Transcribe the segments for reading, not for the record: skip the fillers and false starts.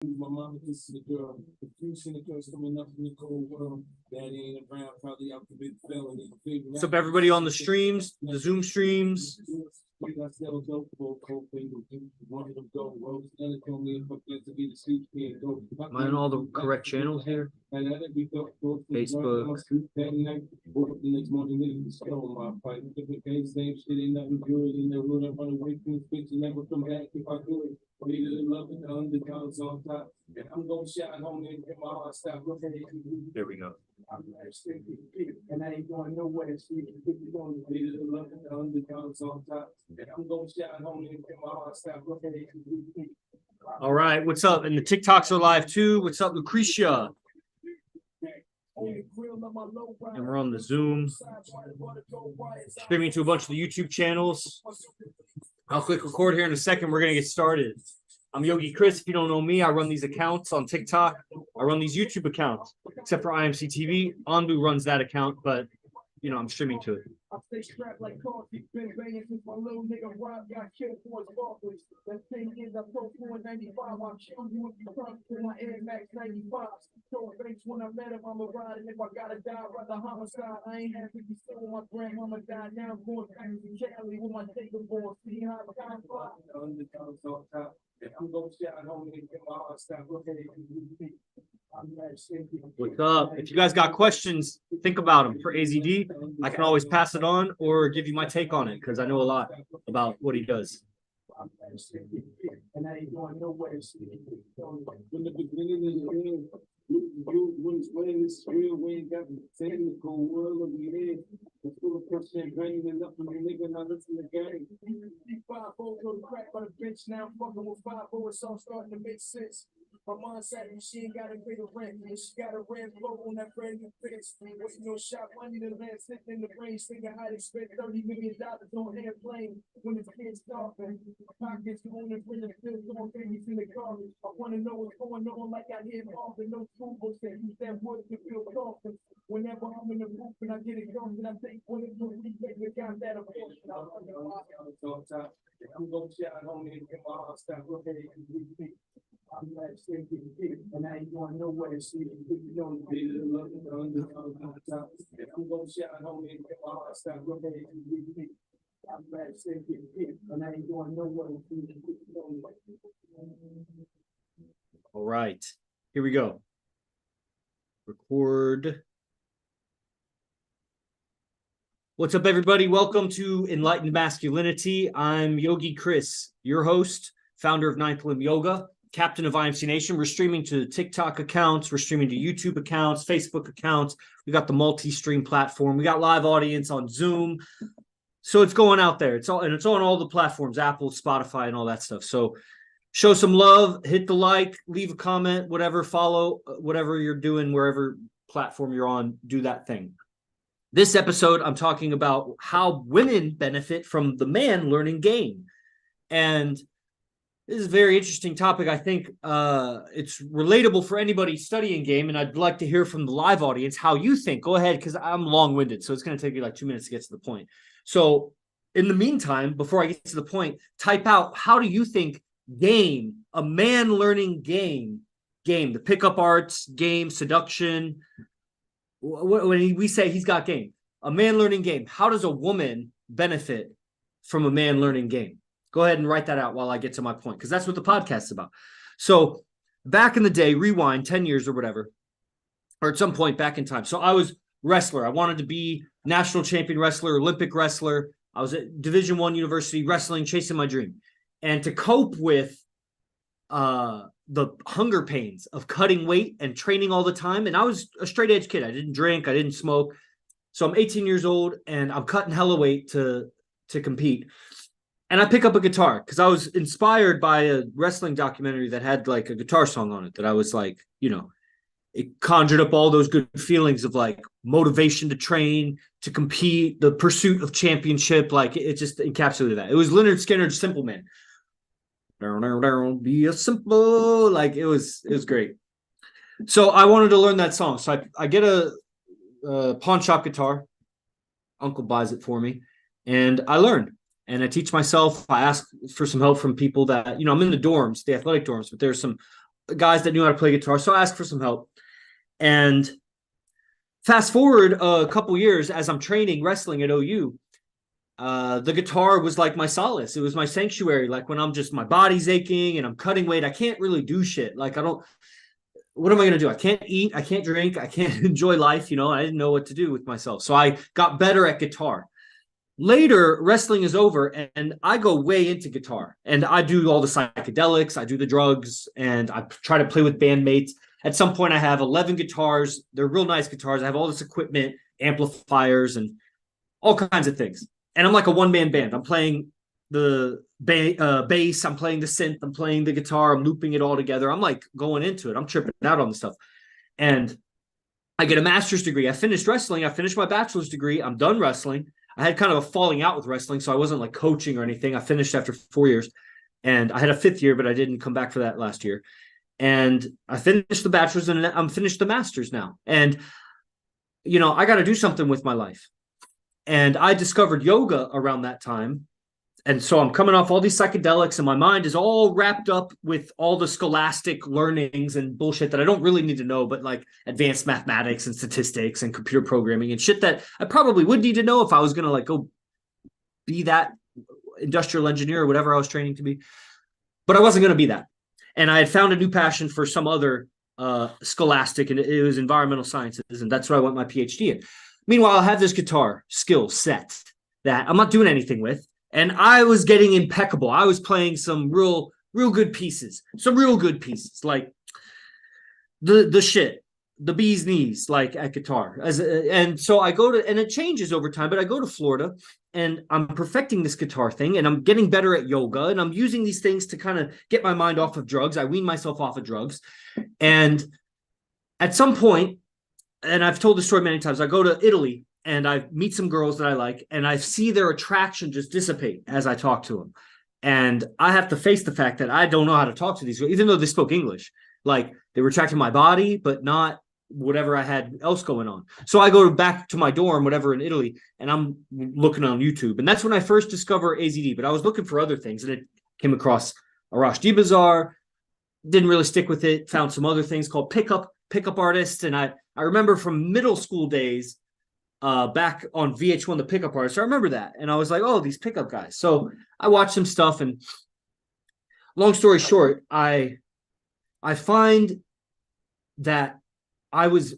My mama kisses the girl. The fusion the girls coming up in the cold world. Daddy ain't around, probably out the big felony. What's up, everybody on the streams, the Zoom streams? Am I on all the correct channels here? Facebook. There we go. And I ain't going nowhere. All right, what's up? And the TikToks are live too. What's up, Lucretia? And we're on the Zoom, streaming to a bunch of the YouTube channels. I'll click record here in a second. We're gonna get started. I'm Yogi Chris. If you don't know me, I run these accounts on TikTok. I run these YouTube accounts, except for IMC TV. Andu runs that account, but you know, I'm streaming to it. I stay strapped like coffee, been banging since my little nigga Rob got killed for his Barclays. That thing is I pro 495. I'll kill you if you come to my Air Max 95. Told Banks when I met him, I'm a rider. If I gotta die, rather homicide. I ain't happy to see when my grandmama died. Now I'm going back to Cali with my taker board. See how I'm kind of fly. I'm going to shout home and get my heart stop. What's up? If you guys got questions, think about them for AZD. I can always pass it on or give you my take on it because I know a lot about what he does. And I ain't going nowhere. When the beginning of the year, when this real way got the technical world of the head, the full of person grinding and up in the nigga, now listen to the game. 5-0 go to crack on the bench now, fucking with 5-0, it's all starting to make sense. My mom said she ain't got to pay the rent, and she got a red flow on that brand new fence. Waiting on shop money to land, sitting in the brain, thinking how they spent $30 million on airplane when it's kids talking. Pockets going and bring the still going babies in the car. I want to know what's going on, like I hear often. No tools that use that wood to feel confident. Whenever I'm in the booth and I get it going, I think when it's going to be got that abortion. I'm going to shout home and get my heart stop. I'm not saying and I ain't going nowhere. See, if you don't be the love I'm going to shout home and get my heart stop. I'm not saying and I ain't going nowhere. All right, here we go. Record. What's up, everybody? Welcome to Enlightened Masculinity. I'm Yogi Chris, your host, founder of Ninth Limb Yoga, captain of IMC Nation. We're streaming to TikTok accounts. We're streaming to YouTube accounts, Facebook accounts. We got the multi-stream platform. We got live audience on Zoom. So it's going out there. It's on all the platforms, Apple, Spotify, and all that stuff. So show some love, hit the like, leave a comment, whatever, follow, whatever you're doing, wherever platform you're on, do that thing. This episode, I'm talking about how women benefit from the man learning game. And this is a very interesting topic. I think it's relatable for anybody studying game, and I'd like to hear from the live audience how you think. Go ahead, because I'm long-winded, so it's going to take me like 2 minutes to get to the point. So in the meantime, before I get to the point, type out, how do you think game, a man learning game, the pickup arts, game, seduction, when we say he's got game, a man learning game, how does a woman benefit from a man learning game? Go ahead and write that out while I get to my point, because that's what the podcast is about. So back in the day, rewind 10 years or whatever, or at some point back in time. So I was wrestler. I wanted to be national champion wrestler, Olympic wrestler. I was at Division I university wrestling, chasing my dream. And to cope with the hunger pains of cutting weight and training all the time, and I was a straight edge kid. I didn't drink, I didn't smoke. So I'm 18 years old and I'm cutting hella weight to compete. And I pick up a guitar because I was inspired by a wrestling documentary that had like a guitar song on it that I was like, you know, it conjured up all those good feelings of like motivation to train, to compete, the pursuit of championship. Like it just encapsulated that. It was Leonard Skinner's Simple Man. Be a simple, like it was great. So I wanted to learn that song. So I get a pawn shop guitar. Uncle buys it for me, and I learned. And I teach myself. I ask for some help from people that, you know, I'm in the dorms, the athletic dorms, but there's some guys that knew how to play guitar. So I asked for some help. And fast forward a couple years as I'm training wrestling at OU, the guitar was like my solace. It was my sanctuary. Like when I'm just, my body's aching and I'm cutting weight, I can't really do shit. Like what am I going to do? I can't eat. I can't drink. I can't enjoy life. I didn't know what to do with myself. So I got better at guitar. Later, wrestling is over and I go way into guitar and I do all the psychedelics. I do the drugs and I try to play with bandmates. At some point, I have 11 guitars. They're real nice guitars. I have all this equipment, amplifiers, and all kinds of things. And I'm like a one-man band. I'm playing the bass. I'm playing the synth. I'm playing the guitar. I'm looping it all together. I'm like going into it. I'm tripping out on the stuff. And I get a master's degree. I finished wrestling. I finished my bachelor's degree. I'm done wrestling. I had kind of a falling out with wrestling, so I wasn't like coaching or anything. I finished after 4 years. And I had a 5th year, but I didn't come back for that last year. And I finished the bachelor's and I'm finished the master's now. And, I got to do something with my life. And I discovered yoga around that time. And so I'm coming off all these psychedelics and my mind is all wrapped up with all the scholastic learnings and bullshit that I don't really need to know, but like advanced mathematics and statistics and computer programming and shit that I probably would need to know if I was going to like go be that industrial engineer or whatever I was training to be. But I wasn't going to be that. And I had found a new passion for some other scholastic, and it was environmental sciences. And that's what I went my PhD in. Meanwhile, I have this guitar skill set that I'm not doing anything with. And I was getting impeccable. I was playing some real good pieces, like the shit, the bee's knees, like at guitar. And so I go to, and it changes over time, but I go to Florida and I'm perfecting this guitar thing and I'm getting better at yoga and I'm using these things to kind of get my mind off of drugs. I wean myself off of drugs. And at some point, and I've told this story many times, I go to Italy and I meet some girls that I like, and I see their attraction just dissipate as I talk to them. And I have to face the fact that I don't know how to talk to these girls, even though they spoke English. Like they were attracted to my body, but not whatever I had else going on. So I go back to my dorm, whatever, in Italy, and I'm looking on YouTube. And that's when I first discover AZD, but I was looking for other things, and it came across Arash D Bazaar, didn't really stick with it, found some other things called pickup artists. And I remember from middle school days, back on VH1, the pickup artists. I remember that. And I was like, oh, these pickup guys. So I watched some stuff, and long story short, I find that I was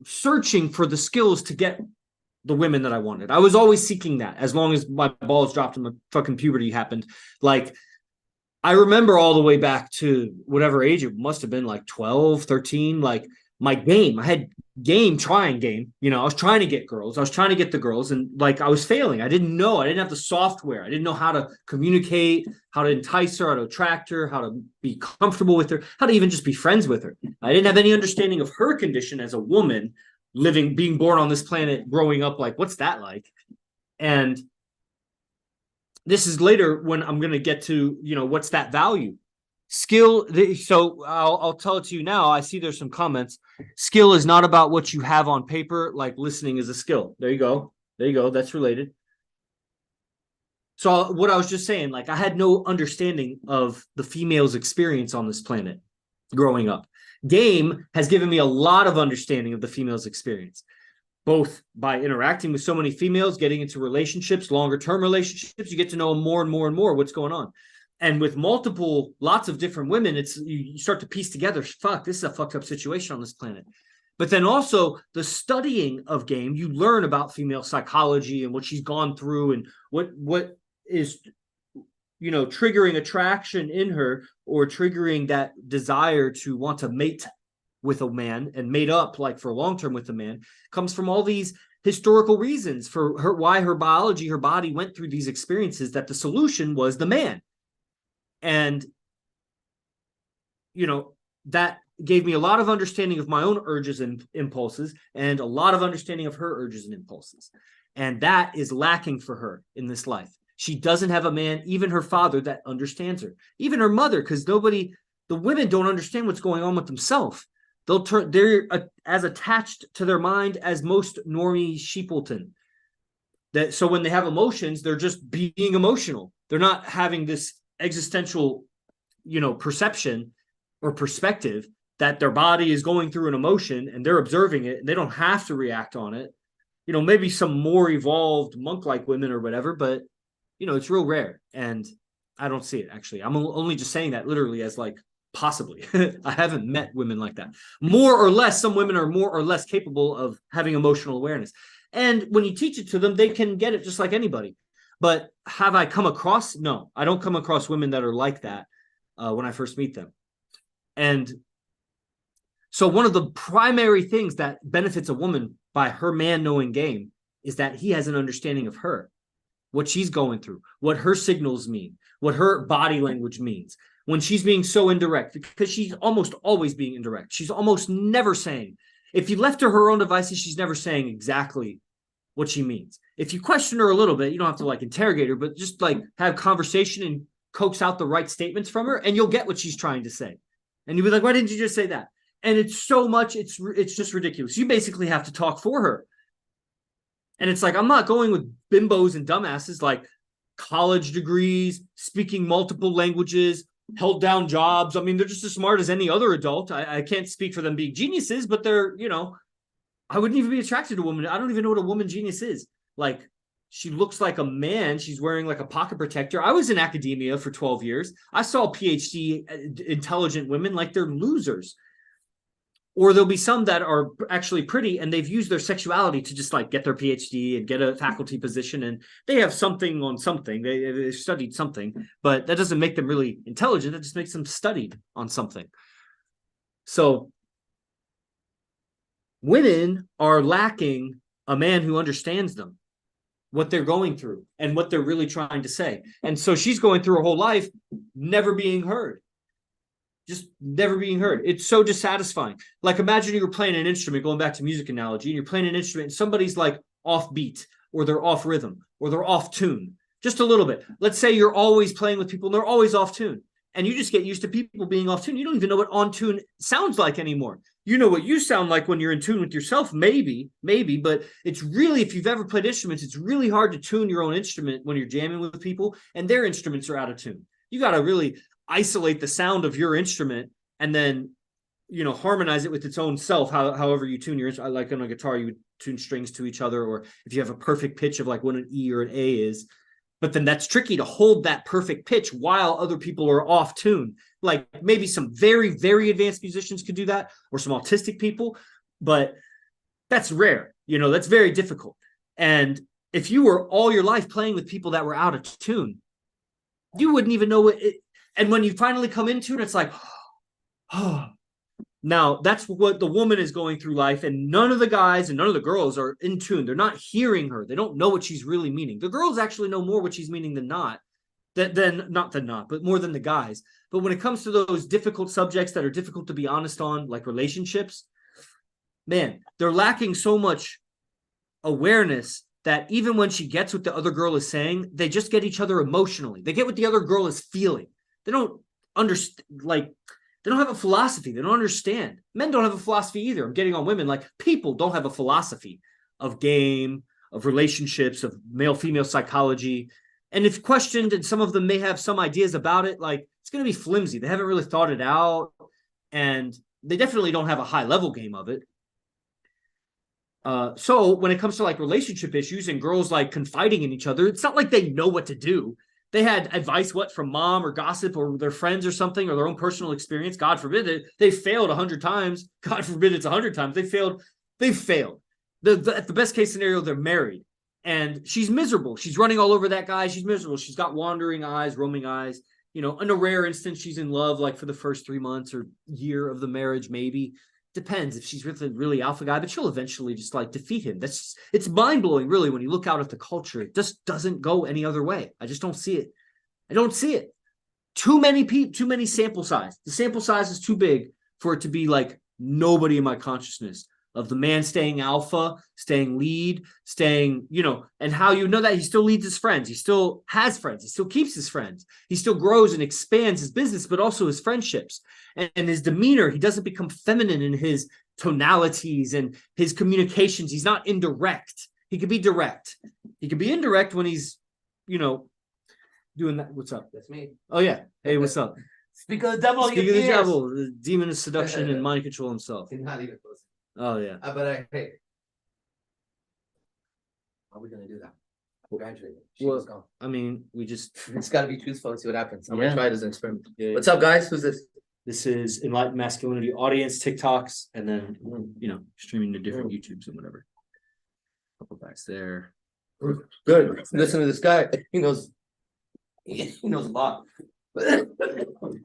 searching for the skills to get the women that I wanted. I was always seeking that as long as my balls dropped and my fucking puberty happened. Like, I remember all the way back to whatever age, it must have been like 12, 13, like my game. I had trying game. I was trying to get girls. I was trying to get the girls, and like I was failing. I didn't know. I didn't have the software. I didn't know how to communicate, how to entice her, how to attract her, how to be comfortable with her, how to even just be friends with her. I didn't have any understanding of her condition as a woman being born on this planet, growing up. Like, what's that like? And this is later when I'm going to get to, what's that value? Skill. So I'll tell it to you now. I see there's some comments. Skill is not about what you have on paper. Like listening is a skill. There you go. That's related. So what I was just saying, like I had no understanding of the female's experience on this planet growing up. Game has given me a lot of understanding of the female's experience, both by interacting with so many females, getting into relationships, longer term relationships. You get to know more and more and more what's going on. And with lots of different women, you start to piece together, fuck, this is a fucked up situation on this planet. But then also the studying of game, you learn about female psychology and what she's gone through and what is, triggering attraction in her or triggering that desire to want to mate with a man and mate up like for long term with a man comes from all these historical reasons for her, why her biology, her body went through these experiences, that the solution was the man. And, that gave me a lot of understanding of my own urges and impulses and a lot of understanding of her urges and impulses. And that is lacking for her in this life. She doesn't have a man, even her father, that understands her, even her mother, because the women don't understand what's going on with themselves. They're as attached to their mind as most normie sheepleton. So when they have emotions, they're just being emotional. They're not having this existential, perception or perspective that their body is going through an emotion and they're observing it and they don't have to react on it. Maybe some more evolved monk-like women or whatever, but it's real rare. And I don't see it, actually. I'm only just saying that literally as like possibly. I haven't met women like that. More or less, some women are more or less capable of having emotional awareness. And when you teach it to them, they can get it just like anybody. But have I come across? No, I don't come across women that are like that when I first meet them. And so one of the primary things that benefits a woman by her man knowing game is that he has an understanding of her, what she's going through, what her signals mean, what her body language means. When she's being so indirect, because she's almost always being indirect. She's almost never saying, if you left her her own devices, she's never saying exactly what she means. If you question her a little bit, you don't have to like interrogate her, but just like have conversation and coax out the right statements from her, and you'll get what she's trying to say. And you'll be like, why didn't you just say that? And it's so much, it's just ridiculous. You basically have to talk for her. And it's like, I'm not going with bimbos and dumbasses like college degrees, speaking multiple languages, held down jobs. I mean, they're just as smart as any other adult. I can't speak for them being geniuses, but they're, I wouldn't even be attracted to a woman. I don't even know what a woman genius is. Like, she looks like a man. She's wearing like a pocket protector. I was in academia for 12 years. I saw PhD intelligent women like they're losers. Or there'll be some that are actually pretty and they've used their sexuality to just like get their PhD and get a faculty position, and they have something on something. They've studied something, but that doesn't make them really intelligent. That just makes them studied on something. So women are lacking a man who understands them, what they're going through and what they're really trying to say. And so she's going through her whole life never being heard. Just never being heard. It's so dissatisfying. Like, imagine you were playing an instrument, going back to music analogy, and you're playing an instrument and somebody's like off beat, or they're off rhythm, or they're off tune, just a little bit. Let's say you're always playing with people and they're always off tune, and you just get used to people being off tune. You don't even know what on tune sounds like anymore. You know what you sound like when you're in tune with yourself, maybe, but it's really, if you've ever played instruments, it's really hard to tune your own instrument when you're jamming with people and their instruments are out of tune. You got to really isolate the sound of your instrument and then, harmonize it with its own self. However you tune your instrument, like on a guitar, you would tune strings to each other, or if you have a perfect pitch of like what an E or an A is, but then that's tricky to hold that perfect pitch while other people are off tune. Like maybe some very, very advanced musicians could do that, or some autistic people, but that's rare. That's very difficult. And if you were all your life playing with people that were out of tune, you wouldn't even know it. And when you finally come into it, it's like, oh, now that's what the woman is going through life. And none of the guys and none of the girls are in tune. They're not hearing her. They don't know what she's really meaning. The girls actually know more what she's meaning than not, but more than the guys. But when it comes to those difficult subjects that are difficult to be honest on, like relationships, man, they're lacking so much awareness that even when she gets what the other girl is saying, they just get each other emotionally. They get what the other girl is feeling. They don't understand, like, they don't have a philosophy. They don't understand. Men don't have a philosophy either. I'm getting on women. Like, people don't have a philosophy of game, of relationships, of male-female psychology. And if questioned, and some of them may have some ideas about it, like, it's going to be flimsy. They haven't really thought it out. And they definitely don't have a high-level game of it. So when it comes to like relationship issues and girls like confiding in each other, it's not like they know what to do. They had advice, from mom or gossip or their friends or something, or their own personal experience. God forbid it. They failed 100 times. God forbid it's 100 times. They failed. At the best case scenario, they're married and she's miserable. She's running all over that guy. She's miserable. She's got wandering eyes, roaming eyes. In a rare instance, she's in love like for the first 3 months or year of the marriage, maybe. Depends if she's really alpha guy, but she'll eventually just like defeat him. It's mind-blowing, really, when you look out at the culture. It just doesn't go any other way. I just don't see it. I don't see it. Too many sample size. The sample size is too big for it to be like nobody in my consciousness of the man staying alpha, staying lead, staying, and how you know that he still leads his friends. He still has friends. He still keeps his friends. He still grows and expands his business, but also his friendships and his demeanor. He doesn't become feminine in his tonalities and his communications. He's not indirect. He could be direct. He could be indirect when he's, doing that. What's up? That's me. Oh, yeah. Hey, what's up? Speak of the devil, Speak of the devil, the demon of seduction and mind control himself. Not even close. Oh yeah. Hey, how are we gonna do that? Graduate. Well, gone. I mean, it's got to be truthful and see what happens. I'm gonna try it as an experiment. Yeah. What's up, guys? Who's this? This is Enlightened Masculinity audience, TikToks, and then streaming to different YouTubes and whatever. Couple guys there. Good. Listen to this guy. He knows a lot. I'm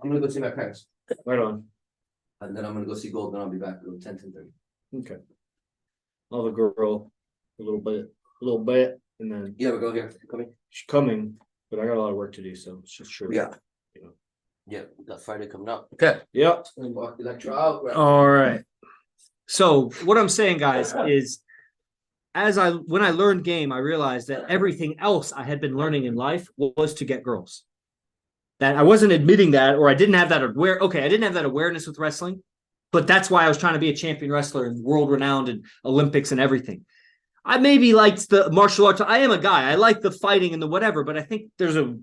gonna go see my parents. Right on. And then I'm gonna go see Gold, and I'll be back at 10:30. Okay. I'll have a girl a little bit, and then Yeah, we go here. Coming. she's coming, but I got a lot of work to do, so it's just sure. Yeah. You know. Yeah, we got Friday coming up. Okay. Yep. And walk the lecture out. All right. So what I'm saying, guys, is when I learned game, I realized that everything else I had been learning in life was to get girls. That I wasn't admitting that, or I didn't have that I didn't have that awareness with wrestling, but that's why I was trying to be a champion wrestler and world renowned and Olympics and everything. I maybe liked the martial arts. I am a guy. I like the fighting and the whatever, but I think there's a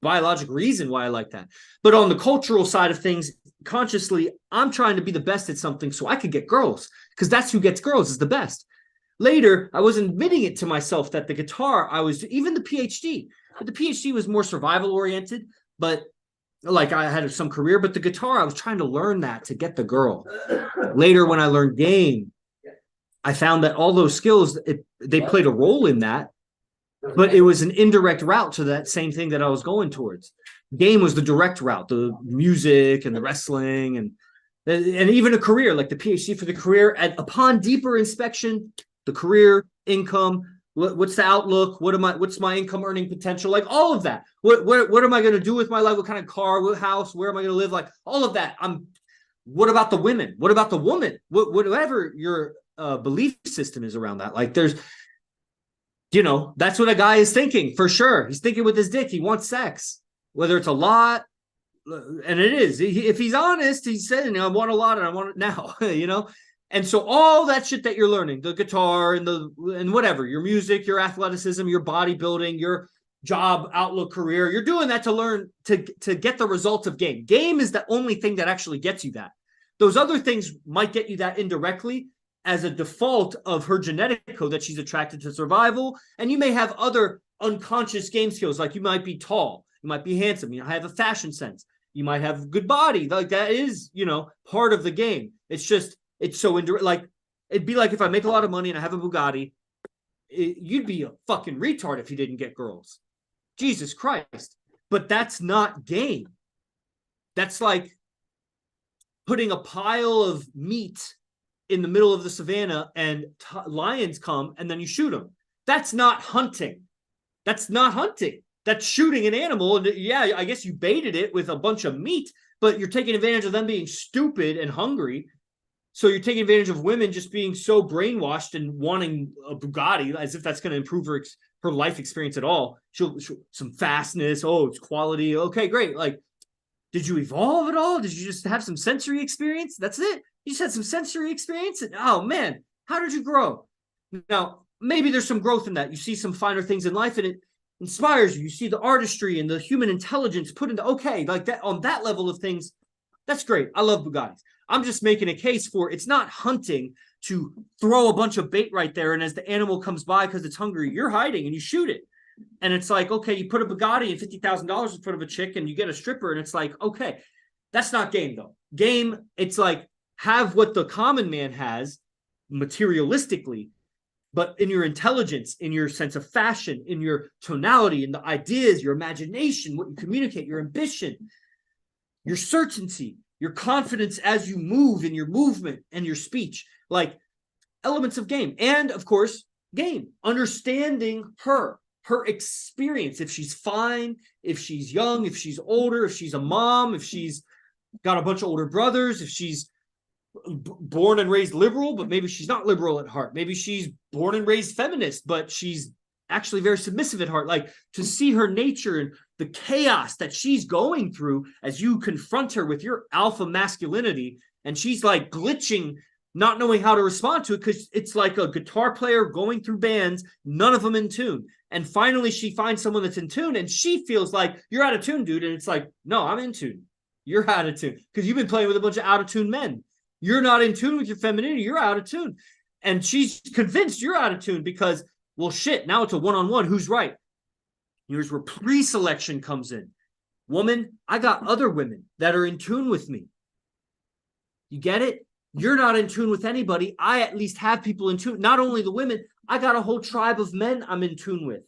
biologic reason why I like that. But on the cultural side of things, consciously, I'm trying to be the best at something so I could get girls, because that's who gets girls is the best. Later, I wasn't admitting it to myself that the guitar, even the PhD, but the PhD was more survival oriented, but like I had some career, but the guitar, I was trying to learn that to get the girl. Later, when I learned game, I found that all those skills, they played a role in that, but it was an indirect route to that same thing that I was going towards. Game was the direct route, the music and the wrestling and even a career, like the PhD for the career. And upon deeper inspection, the career, income, what's the outlook? What's my income earning potential? Like all of that. What am I going to do with my life? What kind of car, what house, where am I going to live? Like all of that. What about the women? What about the woman? Whatever your belief system is around that. Like there's, that's what a guy is thinking for sure. He's thinking with his dick. He wants sex, whether it's a lot, and it is. If he's honest, he's saying, I want a lot and I want it now, And so all that shit that you're learning, the guitar and whatever, your music, your athleticism, your bodybuilding, your job, outlook, career, you're doing that to learn to get the results of game. Game is the only thing that actually gets you that. Those other things might get you that indirectly as a default of her genetic code that she's attracted to survival. And you may have other unconscious game skills, like you might be tall, you might be handsome, have a fashion sense, you might have good body. Like that is, part of the game. It's so indirect. Like it'd be like if I make a lot of money and I have a Bugatti, you'd be a fucking retard if you didn't get girls. Jesus Christ. But that's not game. That's like putting a pile of meat in the middle of the savannah and lions come and then you shoot them. That's not hunting. That's not hunting. That's shooting an animal. And yeah, I guess you baited it with a bunch of meat, but you're taking advantage of them being stupid and hungry. So you're taking advantage of women just being so brainwashed and wanting a Bugatti as if that's going to improve her life experience at all. She'll some fastness. Oh, it's quality. Okay, great. Like, did you evolve at all? Did you just have some sensory experience? That's it. You just had some sensory experience. And oh man, how did you grow? Now, maybe there's some growth in that. You see some finer things in life and it inspires you. You see the artistry and the human intelligence put into, okay, like that on that level of things. That's great. I love Bugattis. I'm just making a case for it's not hunting to throw a bunch of bait right there. And as the animal comes by because it's hungry, you're hiding and you shoot it. And it's like, okay, you put a Bugatti and $50,000 in front of a chick and you get a stripper. And it's like, okay, that's not game though. Game, it's like have what the common man has materialistically, but in your intelligence, in your sense of fashion, in your tonality, in the ideas, your imagination, what you communicate, your ambition, your certainty, your confidence as you move in your movement and your speech, like elements of game. And of course, game, understanding her experience, if she's fine, if she's young, if she's older, if she's a mom, if she's got a bunch of older brothers, if she's born and raised liberal, but maybe she's not liberal at heart. Maybe she's born and raised feminist, but she's actually very submissive at heart. Like to see her nature and the chaos that she's going through as you confront her with your alpha masculinity, and she's like glitching, not knowing how to respond to it because it's like a guitar player going through bands, none of them in tune. And finally she finds someone that's in tune and she feels like you're out of tune, dude. And it's like, no, I'm in tune. You're out of tune because you've been playing with a bunch of out of tune men. You're not in tune with your femininity. You're out of tune. And she's convinced you're out of tune because, well, shit, now it's a one-on-one. Who's right? Here's where pre-selection comes in. Woman, I got other women that are in tune with me. You get it? You're not in tune with anybody. I at least have people in tune. Not only the women, I got a whole tribe of men I'm in tune with.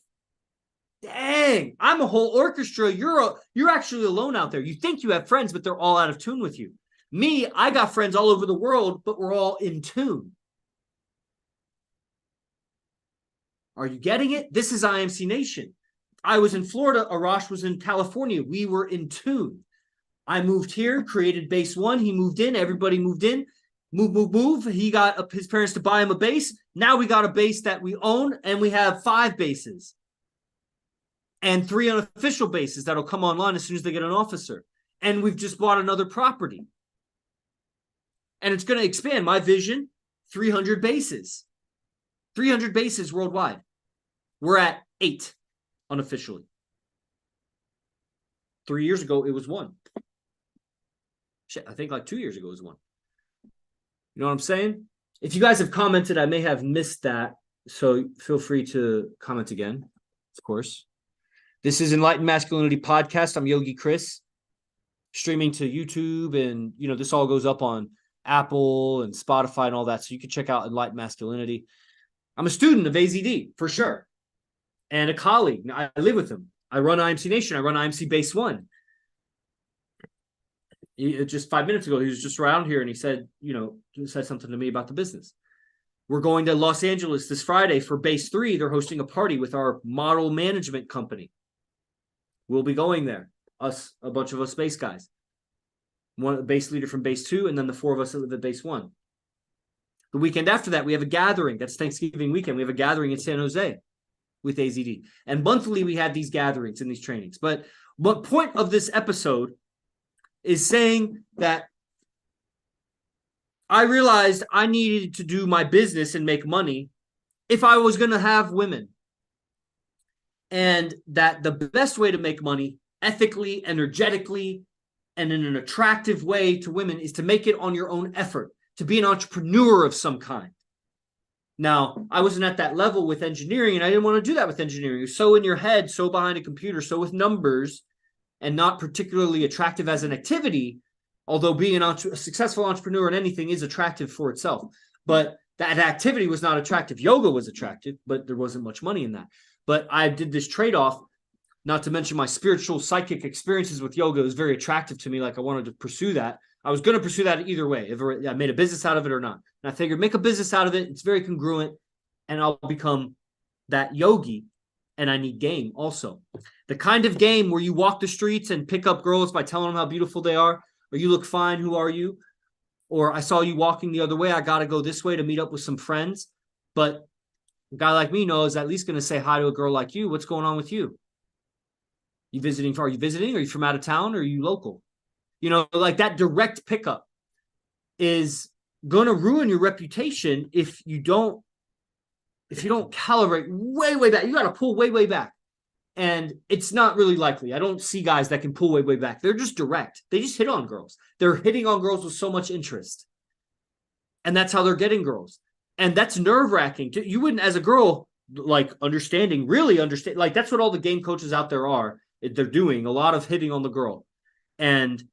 Dang, I'm a whole orchestra. You're actually alone out there. You think you have friends, but they're all out of tune with you. Me, I got friends all over the world, but we're all in tune. Are you getting it? This is IMC Nation. I was in Florida. Arash was in California. We were in tune. I moved here, created base 1. He moved in. Everybody moved in. Move. He got his parents to buy him a base. Now we got a base that we own, and we have 5 bases. And 3 unofficial bases that'll come online as soon as they get an officer. And we've just bought another property. And it's going to expand. My vision, 300 bases. 300 bases worldwide. We're at 8 unofficially. 3 years ago, it was 1. Shit, I think like 2 years ago it was 1. You know what I'm saying? If you guys have commented, I may have missed that. So feel free to comment again, of course. This is Enlightened Masculinity Podcast. I'm Yogi Chris, streaming to YouTube, and this all goes up on Apple and Spotify and all that. So you can check out Enlightened Masculinity. I'm a student of AZD for sure, and a colleague. I live with him. I run IMC Nation. I run IMC Base 1. Just 5 minutes ago, he was just around here, and he said, said something to me about the business. We're going to Los Angeles this Friday for Base 3. They're hosting a party with our model management company. We'll be going there. A bunch of us base guys. One base leader from Base 2, and then the 4 of us that live at Base 1. The weekend after that, we have a gathering. That's Thanksgiving weekend. We have a gathering in San Jose with AZD. And monthly, we have these gatherings and these trainings. But what point of this episode is saying that I realized I needed to do my business and make money if I was going to have women. And that the best way to make money ethically, energetically, and in an attractive way to women is to make it on your own effort, to be an entrepreneur of some kind. Now, I wasn't at that level with engineering, and I didn't want to do that with engineering. It was so in your head, so behind a computer, so with numbers, and not particularly attractive as an activity, although being a successful entrepreneur in anything is attractive for itself. But that activity was not attractive. Yoga was attractive, but there wasn't much money in that. But I did this trade-off, not to mention my spiritual psychic experiences with yoga was very attractive to me. Like I wanted to pursue that. I was going to pursue that either way, if I made a business out of it or not. And I figured make a business out of it. It's very congruent, and I'll become that yogi. And I need game also. The kind of game where you walk the streets and pick up girls by telling them how beautiful they are, or you look fine, who are you? Or I saw you walking the other way, I got to go this way to meet up with some friends. But a guy like me knows at least going to say hi to a girl like you. What's going on with you? Are you visiting? Are you from out of town, or are you local? Like that direct pickup is going to ruin your reputation if you don't calibrate way back. You got to pull way back. And it's not really likely. I don't see guys that can pull way back. They're just direct. They just hit on girls. They're hitting on girls with so much interest. And that's how they're getting girls. And that's nerve-wracking. You wouldn't, as a girl, like really understand. Like that's what all the game coaches out there are. They're doing a lot of hitting on the girl. And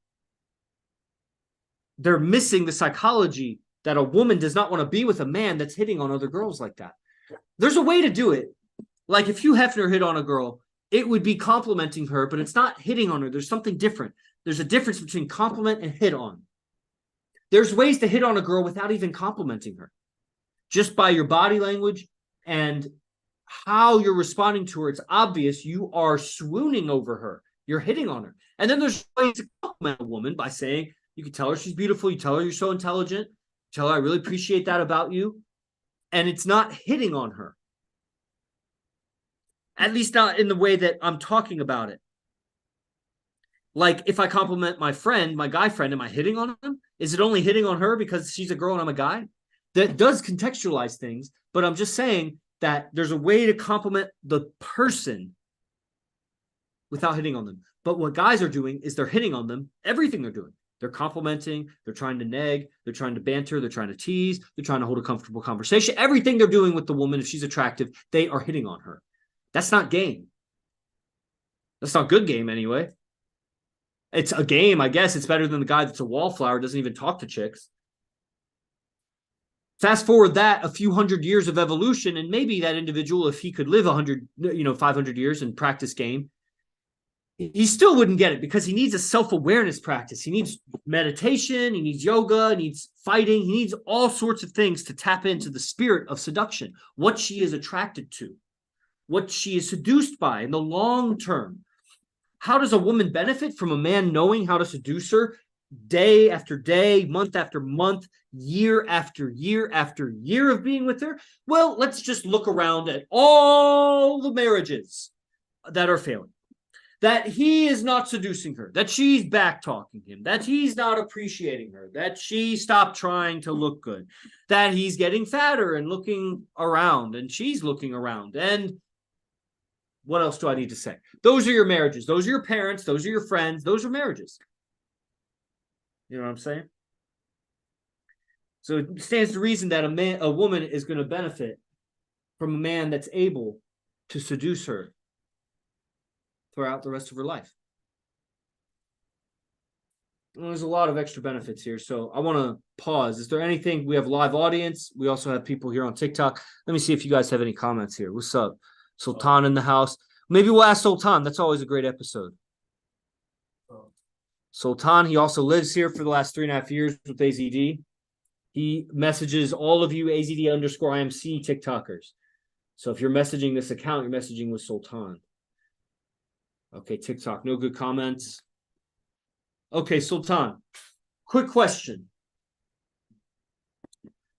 they're missing the psychology that a woman does not want to be with a man that's hitting on other girls like that. There's a way to do it. Like if Hugh Hefner hit on a girl, it would be complimenting her, but it's not hitting on her. There's something different. There's a difference between compliment and hit on. There's ways to hit on a girl without even complimenting her. Just by your body language and how you're responding to her, it's obvious you are swooning over her. You're hitting on her. And then there's ways to compliment a woman by saying, you can tell her she's beautiful. You tell her you're so intelligent. You tell her I really appreciate that about you. And it's not hitting on her. At least not in the way that I'm talking about it. Like if I compliment my friend, my guy friend, am I hitting on him? Is it only hitting on her because she's a girl and I'm a guy? That does contextualize things, but I'm just saying that there's a way to compliment the person without hitting on them. But what guys are doing is they're hitting on them, everything they're doing. They're complimenting, they're trying to neg, they're trying to banter, they're trying to tease, they're trying to hold a comfortable conversation. Everything they're doing with the woman, if she's attractive, they are hitting on her. That's not game. That's not good game anyway. It's a game, I guess. It's better than the guy that's a wallflower, doesn't even talk to chicks. Fast forward that a few hundred years of evolution, and maybe that individual, if he could live 500 years and practice game, he still wouldn't get it because he needs a self-awareness practice. He needs meditation, he needs yoga, he needs fighting, he needs all sorts of things to tap into the spirit of seduction, what she is attracted to, what she is seduced by in the long term. How does a woman benefit from a man knowing how to seduce her day after day, month after month, year after year after year of being with her? Well, let's just look around at all the marriages that are failing. That he is not seducing her, that she's back-talking him, that he's not appreciating her, that she stopped trying to look good, that he's getting fatter and looking around, and she's looking around. And what else do I need to say? Those are your marriages. Those are your parents. Those are your friends. Those are marriages. You know what I'm saying? So it stands to reason that a woman is going to benefit from a man that's able to seduce her throughout the rest of her life. Well, there's a lot of extra benefits here, so I want to pause. Is there anything? We have live audience. We also have people here on TikTok. Let me see if you guys have any comments here. What's up? Sultan in the house. Maybe we'll ask Sultan. That's always a great episode. Sultan, he also lives here for the last 3.5 years with AZD. He messages all of you AZD_IMC TikTokers. So if you're messaging this account, you're messaging with Sultan. Okay, TikTok, no good comments. Okay, Sultan, quick question.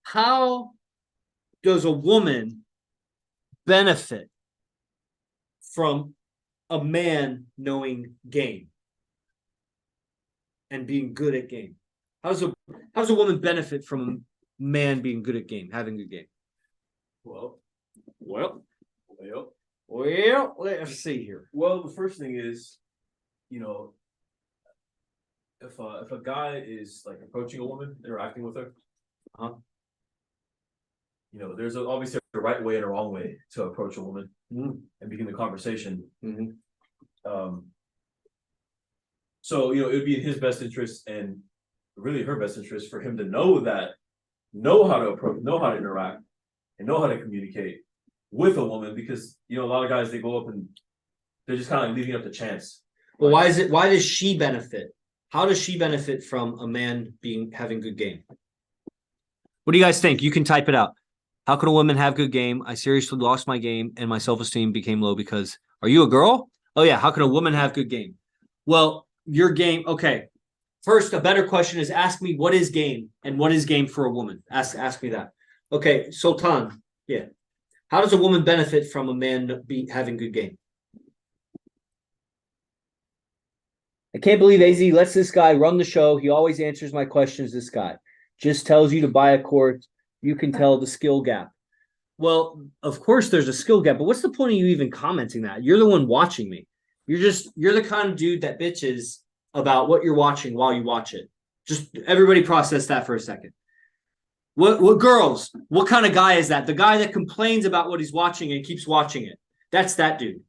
How does a woman benefit from a man knowing game and being good at game? How does a woman benefit from a man being good at game, having good game? Well, Let's see here. well, the first thing is, if a guy is like approaching a woman, interacting with her, there's obviously a right way and a wrong way to approach a woman and begin the conversation. So it would be in his best interest and really her best interest for him to know how to approach, know how to interact, and know how to communicate with a woman, because a lot of guys, they go up and they're just kind of like leaving up to chance. Well, why does she benefit? How does she benefit from a man having good game? What do you guys think? You can type it out. How can a woman have good game? I seriously lost my game and my self-esteem became low because, are you a girl? Oh yeah, how can a woman have good game? Well, your game, okay. First, a better question is ask me what is game and what is game for a woman? Ask me that. Okay, Sultan, yeah. How does a woman benefit from a man having good game? I can't believe AZ lets this guy run the show. He always answers my questions, this guy. Just tells you to buy a course. You can tell the skill gap. Well, of course there's a skill gap, but what's the point of you even commenting that? You're the one watching me. You're the kind of dude that bitches about what you're watching while you watch it. Just everybody process that for a second. What girls? What kind of guy is that? The guy that complains about what he's watching and keeps watching it. That's that dude.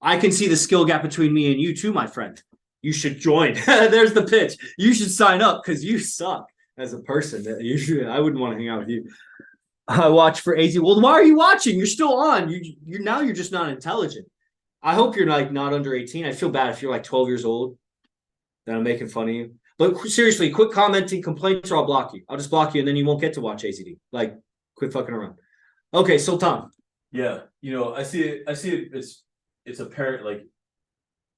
I can see the skill gap between me and you too, my friend. You should join. There's the pitch. You should sign up because you suck as a person. I wouldn't want to hang out with you. I watch for AZ. Well, why are you watching? You're still on. You're just not intelligent. I hope you're not under 18. I feel bad if you're like 12 years old. Then I'm making fun of you. But seriously, quit commenting complaints or I'll block you. I'll just block you and then you won't get to watch AZD. Like, quit fucking around. Okay, Sultan. Yeah, I see it. It's apparent, like,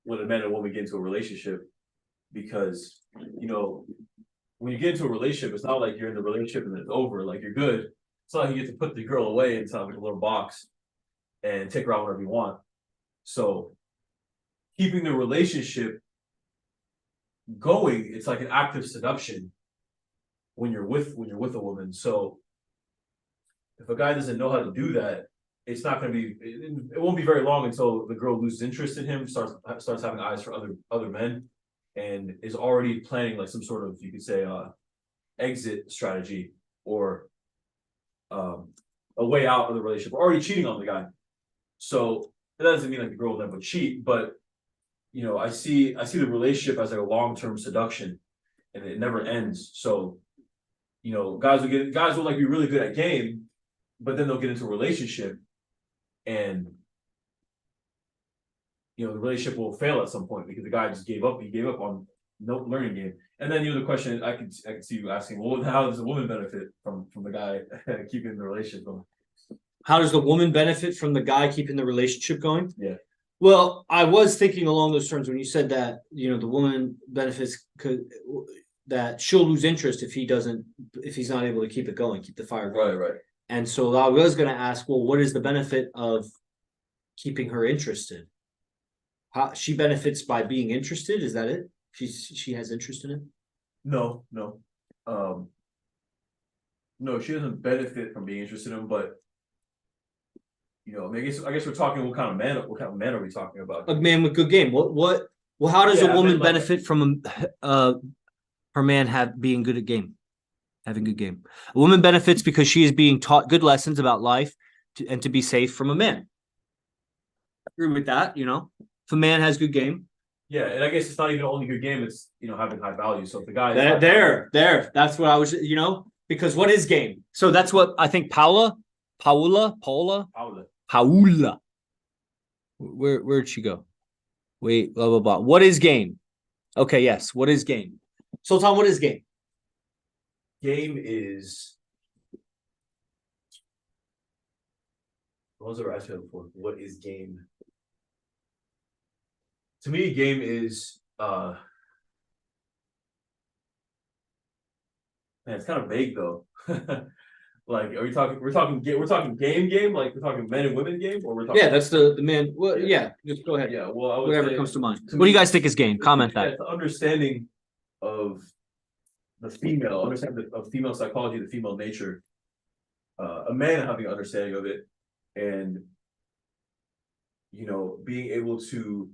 when a man and woman get into a relationship, because when you get into a relationship, it's not like you're in the relationship and it's over. Like, you're good. It's not like you get to put the girl away inside like a little box and take her out whenever you want. So, keeping the relationship going, it's like an active seduction when you're with a woman. So if a guy doesn't know how to do that, it's not going to be. It won't be very long until the girl loses interest in him, starts having eyes for other men, and is already planning like some sort of, you could say, exit strategy or a way out of the relationship. We're already cheating on the guy, so that doesn't mean like the girl will never cheat, but I see the relationship as like a long-term seduction, and it never ends. So, guys will like be really good at game, but then they'll get into a relationship, and the relationship will fail at some point because the guy just gave up. He gave up on no learning game. And then the question I can see you asking, well, how does the woman benefit from the guy keeping the relationship going? How does the woman benefit from the guy keeping the relationship going? Yeah. Well, I was thinking along those terms when you said that, the woman benefits that she'll lose interest if he's not able to keep it going, keep the fire going. Right. And so I was going to ask, well, what is the benefit of keeping her interested? How she benefits by being interested? Is that it? She has interest in it? No. No, she doesn't benefit from being interested in him, but I guess we're talking what kind of man are we talking about? A man with good game. Well, how does a woman benefit from her man being good at game? Having good game. A woman benefits because she is being taught good lessons about life and to be safe from a man. I agree with that, if a man has good game. Yeah, and I guess it's not even only good game, it's having high value. So if the guy there, that's what I was, because what is game? So that's what I think Paula. Where'd she go? Wait, blah blah blah. What is game? Okay, yes. What is game? Sultan, what is game? Game is. What was the right answer before? What is game? To me, game is man, it's kind of vague though. Like, we're talking game, like we're talking men and women game, or we're talking. Yeah, that's the man. Well, yeah, just go ahead. Yeah, well, I would whatever say, comes to mind. What do you guys think is game? Comment that. The understanding of the female, of female psychology, the female nature, a man having an understanding of it, and being able to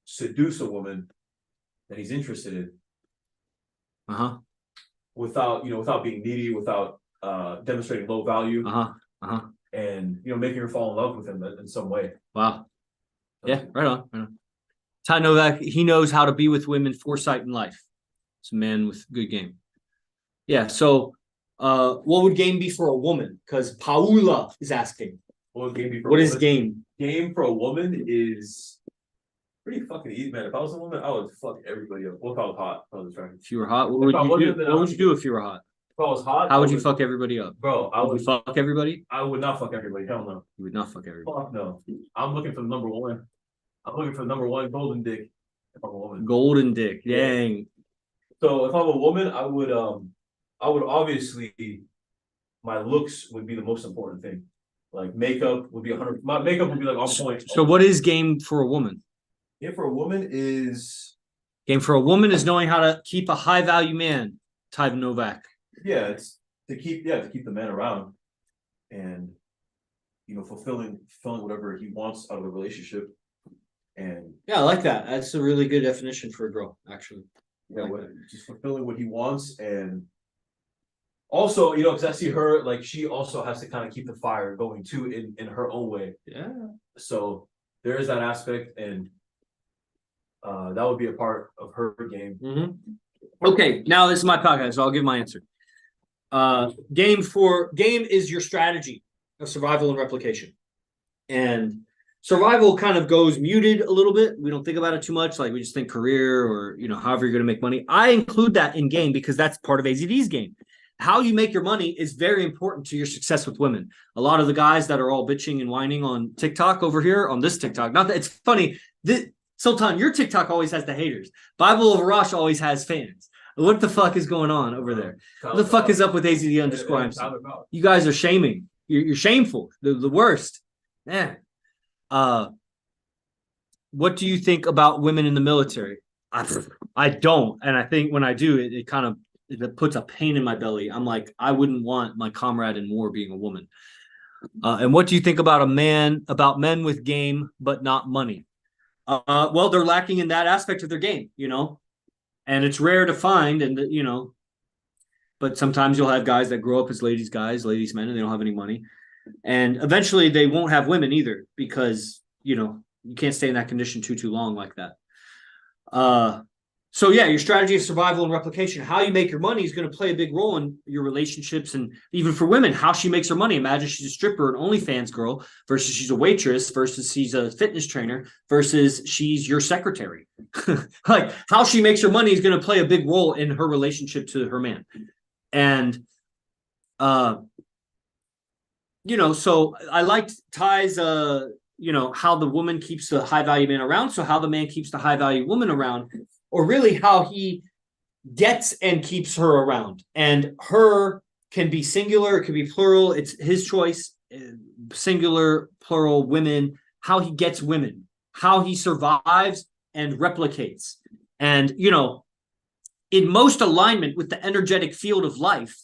seduce a woman that he's interested in. Without being needy, without demonstrating low value, and making her fall in love with him in some way. Wow. Yeah, right on. Ty Novak, he knows how to be with women, foresight in life. It's a man with good game. Yeah. So, what would game be for a woman? Because Paula is asking. What would game be for? What is game? Game for a woman is pretty fucking easy, man. If I was a woman, I would fuck everybody up. What if I was hot? If you were hot, what would you do? What would you do if you were hot? If I was hot, how would you fuck everybody up? Bro, I would fuck everybody? I would not fuck everybody. Hell no. You would not fuck everybody. Fuck no. I'm looking for the number one. I'm looking for the number one golden dick. If I'm a woman. Golden dick. Dang. So if I'm a woman, I would obviously, my looks would be the most important thing. Like makeup would be 100. My makeup would be like on point. So what is game for a woman? Game for a woman is knowing how to keep a high value man. Ty Novak. Yeah, it's to keep the man around, and fulfilling whatever he wants out of the relationship. And yeah, I like that. That's a really good definition for a girl, actually. Yeah, just fulfilling what he wants, and also, because I see her, like, she also has to kind of keep the fire going too in her own way. Yeah. So there is that aspect, and that would be a part of her game. Mm-hmm. Okay, now this is my podcast, so I'll give my answer. Game is your strategy of survival and replication. And survival kind of goes muted a little bit. We don't think about it too much. Like we just think career or, however you're going to make money. I include that in game because that's part of AZD's game. How you make your money is very important to your success with women. A lot of the guys that are all bitching and whining on TikTok over here, on this TikTok, not that it's funny. Sultan, your TikTok always has the haters. Bible of Arash always has fans. What the fuck is going on over there? What the fuck is up with AZD_IMC? You guys are shaming. You're shameful. The worst. Man. What do you think about women in the military? I don't. And I think when I do, it kind of puts a pain in my belly. I'm like, I wouldn't want my comrade in war being a woman. And what do you think about men with game but not money? Well, they're lacking in that aspect of their game, and it's rare to find, and but sometimes you'll have guys that grow up as ladies men, and they don't have any money, and eventually they won't have women either because you can't stay in that condition too long like that. So yeah, your strategy of survival and replication, how you make your money is going to play a big role in your relationships, and even for women, how she makes her money. Imagine she's a stripper, an OnlyFans girl, versus she's a waitress, versus she's a fitness trainer, versus she's your secretary. Like how she makes her money is going to play a big role in her relationship to her man. And so I liked Ty's how the woman keeps the high value man around, so how the man keeps the high value woman around, or really how he gets and keeps her around. And her can be singular, it can be plural, it's his choice, singular, plural, women, how he gets women, how he survives and replicates. And in most alignment with the energetic field of life,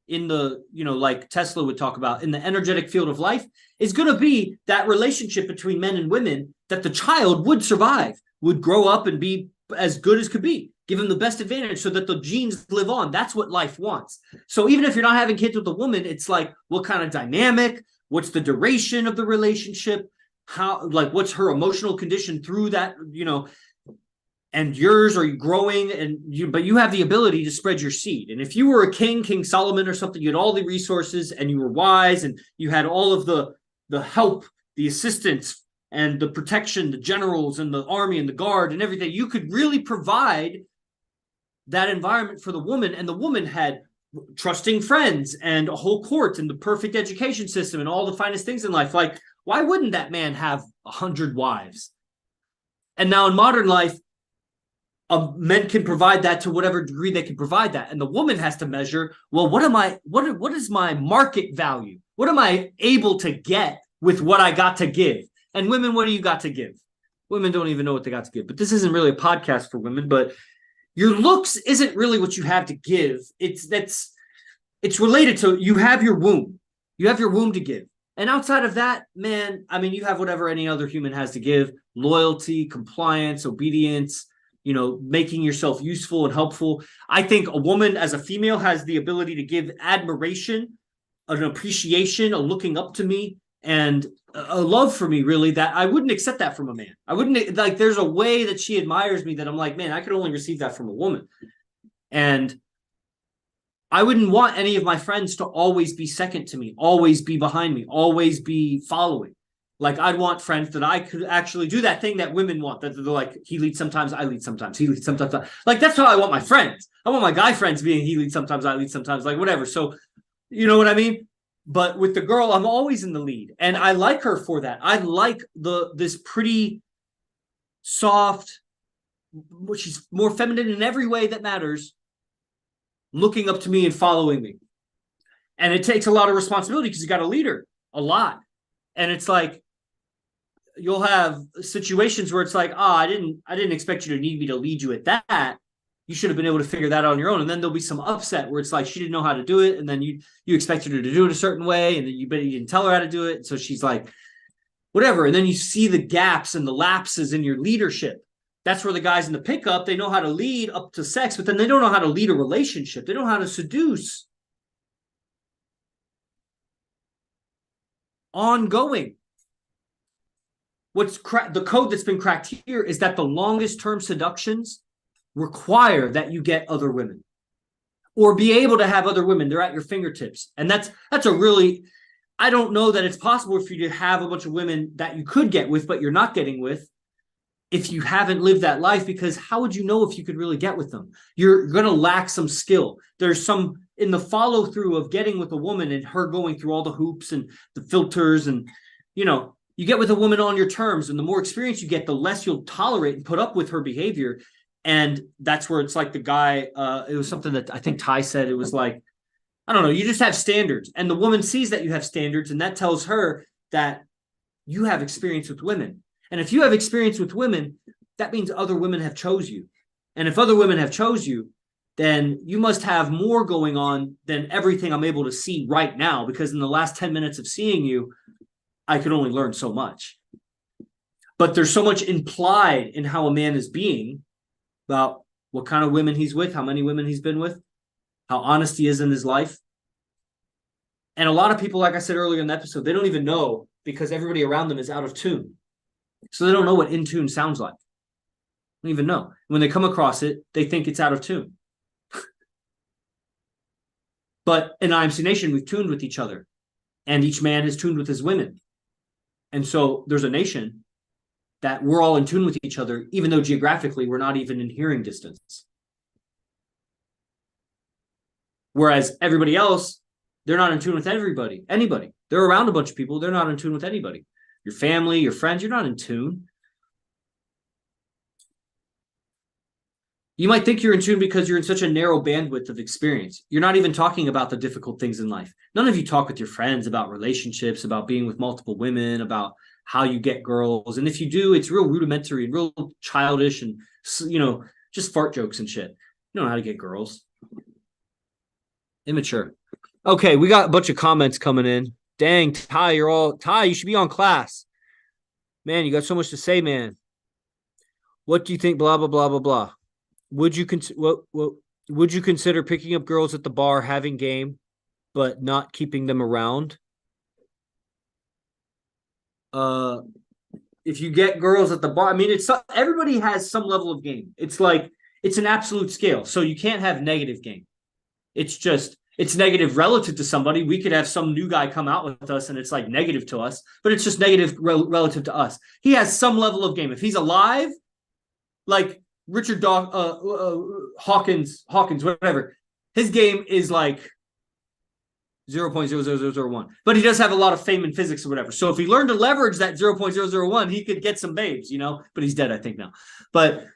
in the, like Tesla would talk about, in the energetic field of life, is going to be that relationship between men and women that the child would survive, would grow up and be as good as could be, give him the best advantage so that the genes live on. That's what life wants. So even if you're not having kids with a woman, it's like, what kind of dynamic? What's the duration of the relationship? What's her emotional condition through that, and yours, are you growing? But you have the ability to spread your seed. And if you were a King Solomon or something, you had all the resources and you were wise and you had all of the help, the assistance and the protection, the generals and the army and the guard and everything, you could really provide that environment for the woman. And the woman had trusting friends and a whole court and the perfect education system and all the finest things in life. Like, why wouldn't that man have 100 wives? And now in modern life, men can provide that to whatever degree they can provide that. And the woman has to measure, well, what is my market value? What am I able to get with what I got to give? And women, what do you got to give? Women don't even know what they got to give. But this isn't really a podcast for women, but your looks isn't really what you have to give. It's related to, you have your womb. You have your womb to give. And outside of that, man, I mean, you have whatever any other human has to give: loyalty, compliance, obedience, making yourself useful and helpful. I think a woman as a female has the ability to give admiration, an appreciation, a looking up to me, and a love for me, really, that I wouldn't accept that from a man. I wouldn't, there's a way that she admires me that I'm like, man, I could only receive that from a woman. And I wouldn't want any of my friends to always be second to me, always be behind me, always be following. Like, I'd want friends that I could actually do that thing that women want, that they're like, he leads sometimes, I lead sometimes, he leads sometimes. Like, that's how I want my friends. I want my guy friends being he leads sometimes, I lead sometimes, like whatever. So, you know what I mean? But with the girl, I'm always in the lead. And I like her for that. I like this pretty soft, she's more feminine in every way that matters, looking up to me and following me. And it takes a lot of responsibility because you got to lead her a lot. And it's like, you'll have situations where it's like, I didn't expect you to need me to lead you at that. You should have been able to figure that out on your own. And then there'll be some upset where it's like, she didn't know how to do it. And then you expected her to do it a certain way. And then you didn't tell her how to do it. And so she's like, whatever. And then you see the gaps and the lapses in your leadership. That's where the guys in the pickup, they know how to lead up to sex, but then they don't know how to lead a relationship. They don't know how to seduce. Ongoing. The code that's been cracked here is that the longest term seductions require that you get other women or be able to have other women. They're at your fingertips. And that's a really, I don't know that it's possible for you to have a bunch of women that you could get with, but you're not getting with, if you haven't lived that life, because how would you know if you could really get with them? You're going to lack some skill. There's some in the follow through of getting with a woman and her going through all the hoops and the filters, and, you get with a woman on your terms, and the more experience you get, the less you'll tolerate and put up with her behavior. And that's where it's like the guy, it was something that I think Ty said, it was like, I don't know, you just have standards, and the woman sees that you have standards, and that tells her that you have experience with women. And if you have experience with women, that means other women have chose you. And if other women have chose you, then you must have more going on than everything I'm able to see right now, because in the last 10 minutes of seeing you, I could only learn so much. But there's so much implied in how a man is being, about what kind of women he's with, how many women he's been with, how honest he is in his life. And a lot of people, like I said earlier in the episode, they don't even know, because everybody around them is out of tune. So they don't know what in tune sounds like. They don't even know. When they come across it, they think it's out of tune. But in IMC Nation, we've tuned with each other, and each man is tuned with his women. And so there's a nation that we're all in tune with each other, even though geographically we're not even in hearing distance. Whereas everybody else, they're not in tune with anybody. They're around a bunch of people. They're not in tune with anybody. Your family, your friends, you're not in tune. You might think you're in tune because you're in such a narrow bandwidth of experience. You're not even talking about the difficult things in life. None of you talk with your friends about relationships, about being with multiple women, about how you get girls. And if you do, it's real rudimentary and real childish and, just fart jokes and shit. You don't know how to get girls. Immature. Okay, we got a bunch of comments coming in. Dang, Ty, you should be on class. Man, you got so much to say, man. What do you think? Blah, blah, blah, blah, blah. Would you consider picking up girls at the bar, having game, but not keeping them around? If you get girls at the bar, everybody has some level of game. It's like, it's an absolute scale. So you can't have negative game. It's negative relative to somebody. We could have some new guy come out with us and it's like negative to us, but it's just negative relative to us. He has some level of game. If he's alive, like Richard Hawkins, whatever, his game is like 0.00001, but he does have a lot of fame in physics or whatever. So if he learned to leverage that 0.001, he could get some babes, but he's dead, I think now. But,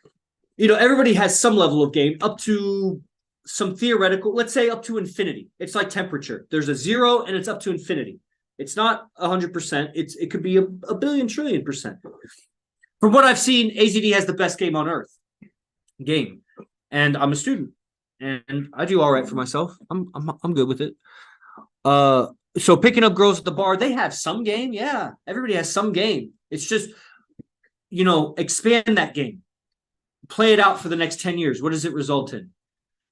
everybody has some level of game up to some theoretical, let's say up to infinity. It's like temperature. There's a 0 and it's up to infinity. It's not 100%. It could be a billion trillion %. From what I've seen, AZD has the best game on earth. And I'm a student and I do all right for myself. I'm good with it. So picking up girls at the bar, they have some game. Yeah. Everybody has some game. It's just, expand that game, play it out for the next 10 years. What does it result in?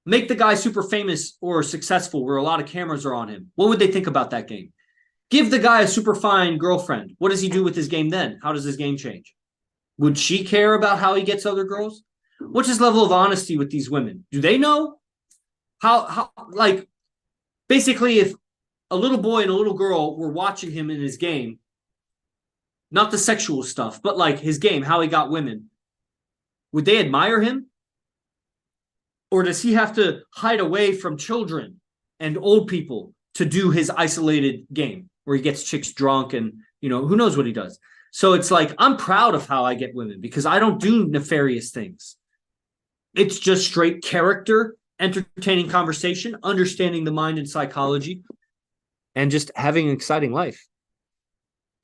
Make the guy super famous or successful where a lot of cameras are on him. What would they think about that game? Give the guy a super fine girlfriend. What does he do with his game then? How does his game change? Would she care about how he gets other girls? What's his level of honesty with these women? Do they know how basically, if a little boy and a little girl were watching him in his game, not the sexual stuff, but like his game, how he got women, would they admire him? Or does he have to hide away from children and old people to do his isolated game where he gets chicks drunk and, who knows what he does? So it's like, I'm proud of how I get women because I don't do nefarious things. It's just straight character, entertaining conversation, understanding the mind and psychology, and just having an exciting life.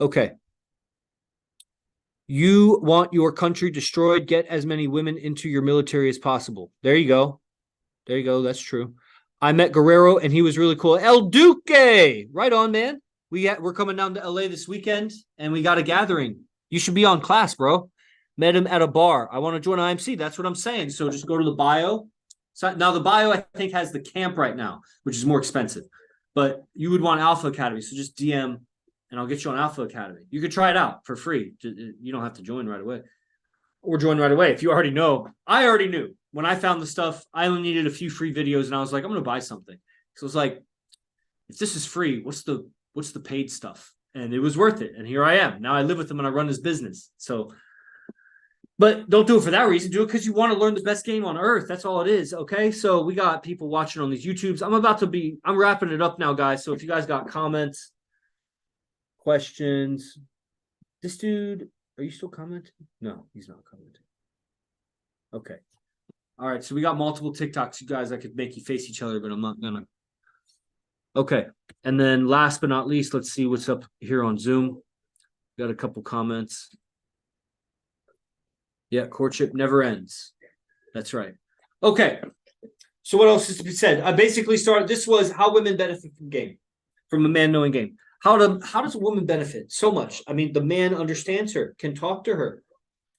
Okay. You want your country destroyed, get as many women into your military as possible. There you go. That's true. I met Guerrero and he was really cool. El Duque. Right on, man. We're coming down to LA this weekend and we got a gathering. You should be on class, bro. Met him at a bar. I want to join IMC. That's what I'm saying. So just go to the bio. So now the bio, I think, has the camp right now, which is more expensive. But you would want Alpha Academy. So just DM and I'll get you on Alpha Academy. You could try it out for free. You don't have to join right away. Or join right away. If you already know. I already knew. When I found the stuff, I only needed a few free videos and I was like, I'm going to buy something. So it's like, if this is free, what's the paid stuff? And it was worth it. And here I am. Now I live with him and I run his business. So, but don't do it for that reason. Do it because you want to learn the best game on earth. That's all it is. Okay. So we got people watching on these YouTubes. I'm wrapping it up now, guys. So if you guys got comments, questions, this dude, are you still commenting? No, he's not commenting. Okay. All right. So we got multiple TikToks, you guys. I could make you face each other, but I'm not gonna. Okay. And then last but not least, let's see what's up here on Zoom. Got a couple comments. Yeah, courtship never ends. That's right. Okay. So what else is to be said? I basically started, this was how women benefit from game, from a man knowing game. How does a woman benefit so much? I mean, the man understands her, can talk to her.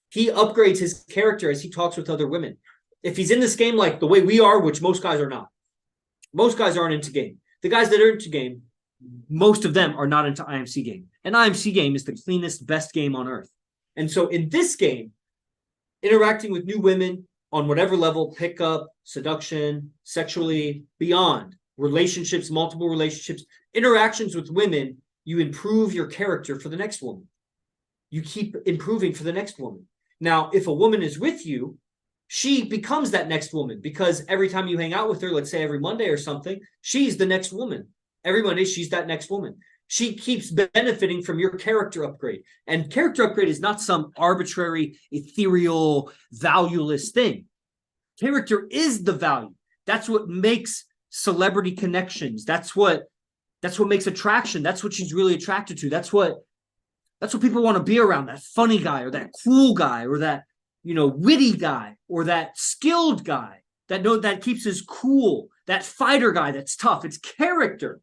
He upgrades his character as he talks with other women. If he's in this game like the way we are, which most guys are not. Most guys aren't into game. The guys that are into game, most of them are not into IMC game. And IMC game is the cleanest, best game on earth. And so in this game, interacting with new women on whatever level, pickup, seduction, sexually, beyond, relationships, multiple relationships, interactions with women, you improve your character for the next woman. You keep improving for the next woman. Now, if a woman is with you, she becomes that next woman because every time you hang out with her, let's say every Monday or something, she's the next woman. Every Monday, she's that next woman. She keeps benefiting from your character upgrade. And character upgrade is not some arbitrary, ethereal, valueless thing. Character is the value. That's what makes celebrity connections. That's what makes attraction. That's what she's really attracted to. That's what people want to be around, that funny guy or that cool guy or that, witty guy or that skilled guy that keeps his cool, that fighter guy that's tough. It's character.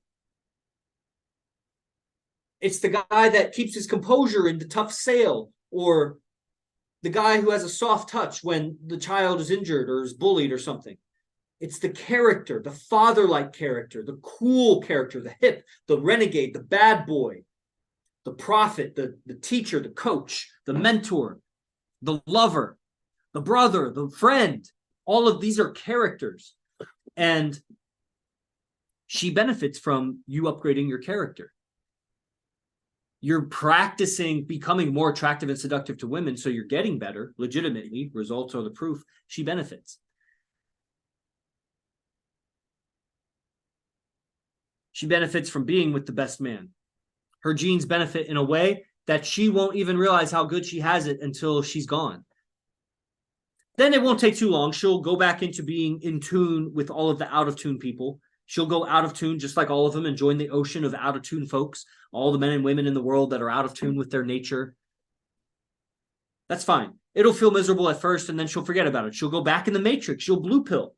It's the guy that keeps his composure in the tough sale, or the guy who has a soft touch when the child is injured or is bullied or something. It's the character, the father-like character, the cool character, the hip, the renegade, the bad boy, the prophet, the teacher, the coach, the mentor, the lover, the brother, the friend. All of these are characters. And she benefits from you upgrading your character. You're practicing becoming more attractive and seductive to women, so you're getting better, legitimately. Results are the proof. She benefits. She benefits from being with the best man. Her genes benefit in a way that she won't even realize how good she has it until she's gone. Then it won't take too long. She'll go back into being in tune with all of the out-of-tune people. She'll go out of tune, just like all of them, and join the ocean of out-of-tune folks, all the men and women in the world that are out of tune with their nature. That's fine. It'll feel miserable at first, and then she'll forget about it. She'll go back in the matrix. She'll blue pill.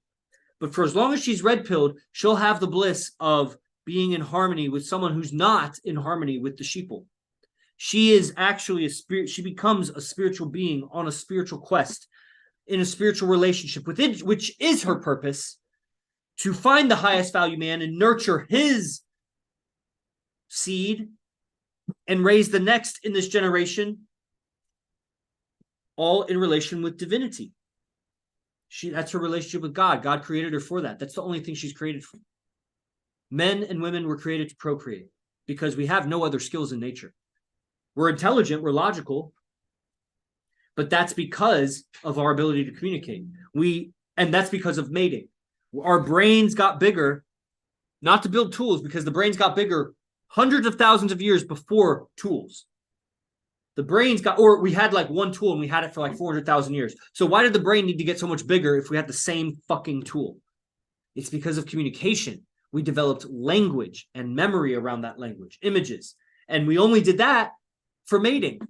But for as long as she's red pilled, she'll have the bliss of being in harmony with someone who's not in harmony with the sheeple. She is actually a spirit. She becomes a spiritual being on a spiritual quest, in a spiritual relationship with it, which is her purpose, to find the highest value man and nurture his seed and raise the next in this generation, all in relation with divinity. That's her relationship with God. God created her for that. That's the only thing she's created for. Men and women were created to procreate because we have no other skills in nature. We're intelligent, we're logical, but that's because of our ability to communicate. And that's because of mating. Our brains got bigger, not to build tools, because the brains got bigger hundreds of thousands of years before tools. We had like one tool and we had it for like 400,000 years. So why did the brain need to get so much bigger if we had the same fucking tool? It's because of communication. We developed language and memory around that language, images. And we only did that for mating.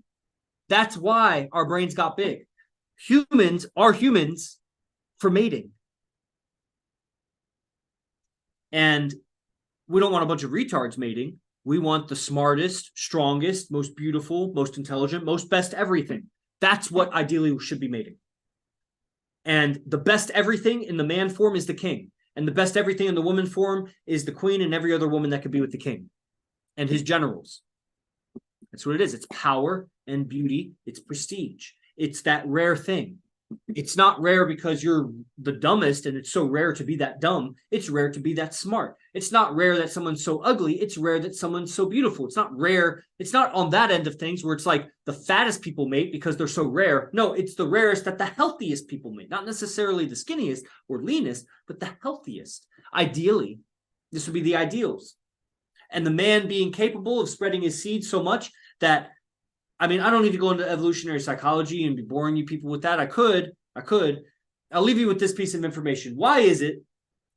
That's why our brains got big. Humans are humans for mating. And we don't want a bunch of retards mating. We want the smartest, strongest, most beautiful, most intelligent, most best everything. That's what ideally should be mating. And the best everything in the man form is the king. And the best everything in the woman form is the queen and every other woman that could be with the king and his generals. That's what it is. It's power and beauty. It's prestige. It's that rare thing. It's not rare because you're the dumbest and it's so rare to be that dumb. It's rare to be that smart. It's not rare that someone's so ugly. It's rare that someone's so beautiful. It's not rare. It's not on that end of things where it's like the fattest people mate because they're so rare. No, it's the rarest that the healthiest people mate. Not necessarily the skinniest or leanest, but the healthiest. Ideally, this would be the ideals. And the man being capable of spreading his seed so much that, I mean, I don't need to go into evolutionary psychology and be boring you people with that. I could. I'll leave you with this piece of information. Why is it?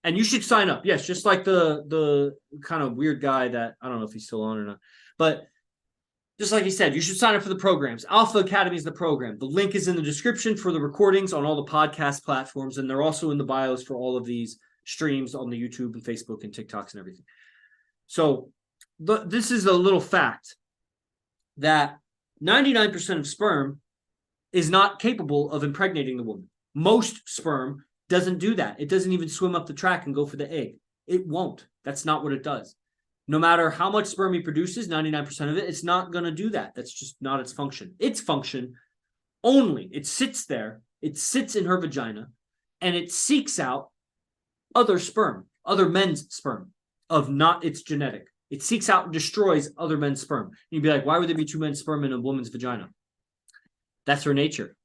And you should sign up. Yes, just like the kind of weird guy that, I don't know if he's still on or not. But just like he said, you should sign up for the programs. Alpha Academy is the program. The link is in the description for the recordings on all the podcast platforms. And they're also in the bios for all of these streams on the YouTube and Facebook and TikToks and everything. So this is a little fact that 99% of sperm is not capable of impregnating the woman. Most sperm doesn't do that. It doesn't even swim up the track and go for the egg. It won't. That's not what it does. No matter how much sperm he produces, 99% of it, it's not going to do that. That's just not its function. Its function only, it sits there, it sits in her vagina, and it seeks out other sperm, other men's sperm of not its genetic. It seeks out and destroys other men's sperm. You'd be like, why would there be two men's sperm in a woman's vagina? That's her nature.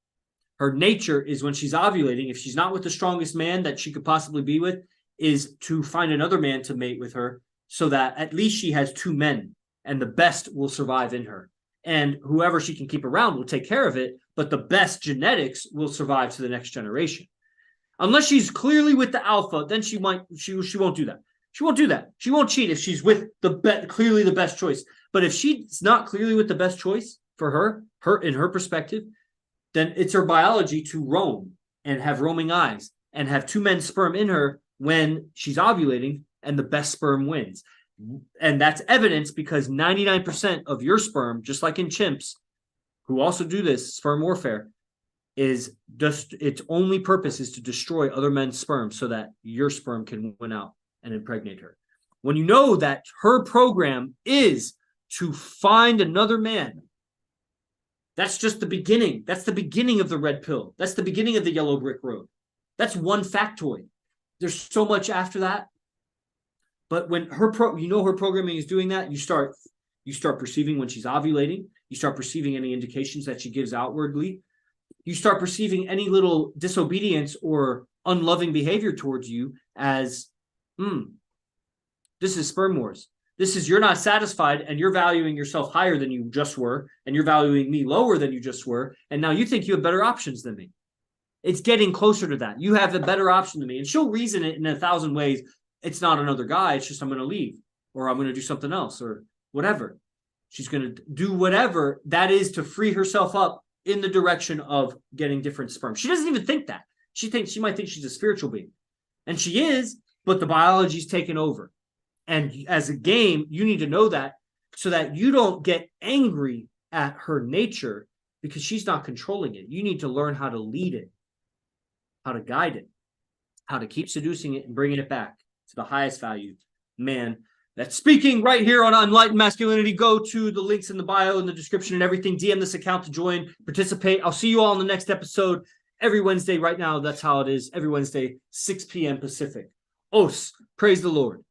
Her nature is when she's ovulating, if she's not with the strongest man that she could possibly be with, is to find another man to mate with her so that at least she has two men and the best will survive in her. And whoever she can keep around will take care of it, but the best genetics will survive to the next generation. Unless she's clearly with the alpha, then she won't do that. She won't do that. She won't cheat if she's with clearly the best choice. But if she's not clearly with the best choice for her in her perspective, then it's her biology to roam and have roaming eyes and have two men's sperm in her when she's ovulating, and the best sperm wins. And that's evidence because 99% of your sperm, just like in chimps, who also do this, sperm warfare, is just its only purpose is to destroy other men's sperm so that your sperm can win out and impregnate her. When you know that her program is to find another man, that's just the beginning. That's the beginning of the red pill. That's the beginning of the yellow brick road. That's one factoid. There's so much after that. But when her programming is doing that, you start perceiving when she's ovulating. You start perceiving any indications that she gives outwardly. You start perceiving any little disobedience or unloving behavior towards you as, this is sperm wars. This is you're not satisfied and you're valuing yourself higher than you just were, and you're valuing me lower than you just were, and now you think you have better options than me. It's getting closer to that. You have a better option than me. And she'll reason it in 1,000 ways. It's not another guy. It's just I'm going to leave or I'm going to do something else or whatever. She's going to do whatever that is to free herself up in the direction of getting different sperm. She doesn't even think that. She might think she's a spiritual being. And she is, but the biology's taken over. And as a game, you need to know that so that you don't get angry at her nature because she's not controlling it. You need to learn how to lead it, how to guide it, how to keep seducing it and bringing it back to the highest value man that's speaking right here on Enlightened Masculinity. Go to the links in the bio, in the description and everything. DM this account to join, participate. I'll see you all in the next episode every Wednesday. Right now, that's how it is. Every Wednesday, 6 p.m. Pacific. Praise the Lord.